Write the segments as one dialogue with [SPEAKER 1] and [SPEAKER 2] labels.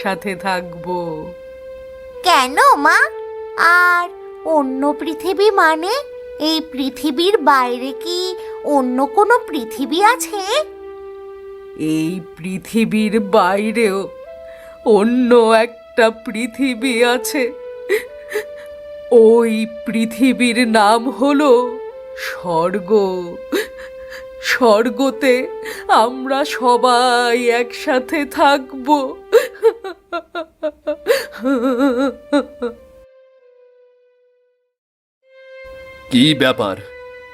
[SPEAKER 1] সাথে থাকবো।
[SPEAKER 2] কেন মা? আর অন্য পৃথিবী মানে এই পৃথিবীর বাইরে কি অন্য কোনো পৃথিবী আছে?
[SPEAKER 1] এই পৃথিবীর বাইরেও অন্য একটা পৃথিবী আছে। ওই পৃথিবীর নাম হলো স্বর্গ। স্বর্গতে আমরা সবাই একসাথে থাকবো।
[SPEAKER 3] কি ব্যাপার,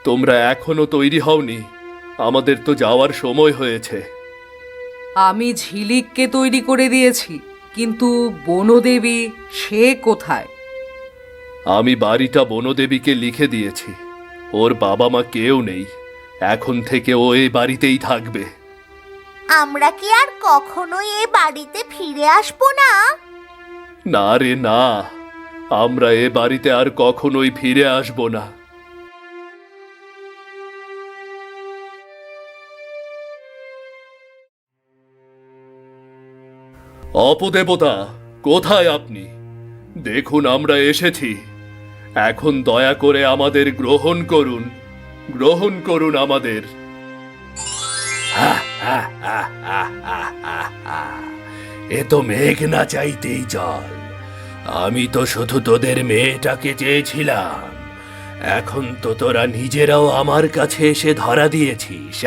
[SPEAKER 3] তোমরা এখনো তৈরি হওনি? আমাদের তো যাওয়ার সময় হয়েছে।
[SPEAKER 1] আমি ঝিলিককে তৈরি করে দিয়েছি, কিন্তু বনদেবী সে কোথায়?
[SPEAKER 3] আমি বাড়িটা বনদেবীকে লিখে দিয়েছি। ওর বাবা মা কেউ নেই, এখন থেকে ও এই বাড়িতেই থাকবে।
[SPEAKER 2] আমরা কি আর কখনোই এ বাড়িতে ফিরে আসবো না?
[SPEAKER 3] না রে না, আমরা এ বাড়িতে আর কখনোই ফিরে আসব না। অপদেবতা, কোথায় আপনি? দেখুন আমরা এসেছি। এখন দয়া করে আমাদের গ্রহণ করুন, গ্রহণ করুন আমাদের। এ তো মেঘ না চাইতেই জল। আমি তো শুধু তোদের মেয়েটাকে চেয়েছিলাম, এখন তো তোরা নিজেরাও আমার কাছে এসে ধরা দিয়েছিস।